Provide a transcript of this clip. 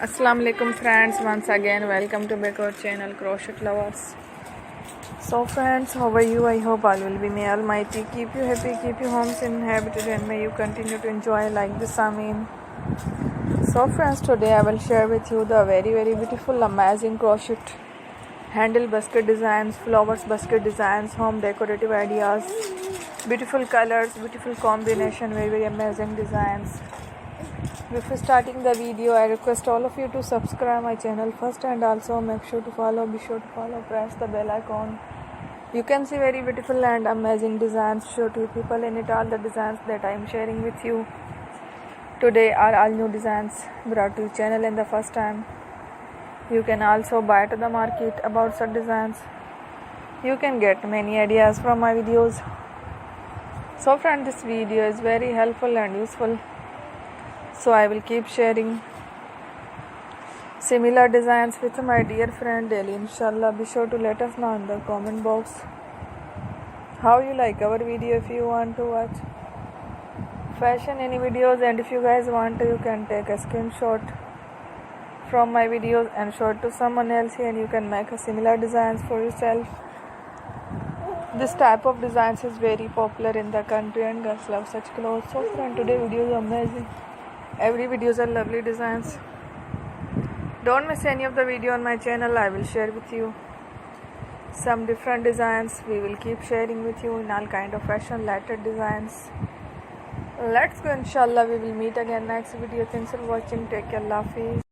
Assalamu alaikum friends, once again welcome to back our channel Crochet Lovers. So friends, how are you? I hope all will be, may Almighty keep you happy, keep you homes inhabited, and may you continue to enjoy like this. Amin. So friends, today I will share with you the very beautiful amazing crochet handle basket designs, flowers basket designs, home decorative ideas, beautiful colors, beautiful combination, very amazing designs. Before starting the video, I request all of you to subscribe my channel first, and also be sure to follow, press the bell icon. You can see very beautiful and amazing designs. Show to people in it all the designs that I am sharing with you today are all new designs brought to your channel in the first time. You can also buy to the market about such designs. You can get many ideas from my videos. So friend, this video is very helpful and useful. So I will keep sharing similar designs with my dear friend daily, inshallah. Be sure to let us know in the comment box how you like our video. If you want to watch fashion any videos, and if you guys want to, you can take a screenshot from my videos and show it to someone else, and you can make a similar designs for yourself. This type of designs is very popular in the country and girls love such clothes. So friend, today video is amazing. Every videos are lovely designs. Don't miss any of the video on my channel. I will share with you some different designs. We will keep sharing with you in all kind of fashion related designs. Let's go, inshallah. We will meet again next video. Thanks for watching. Take care. Allah Hafiz.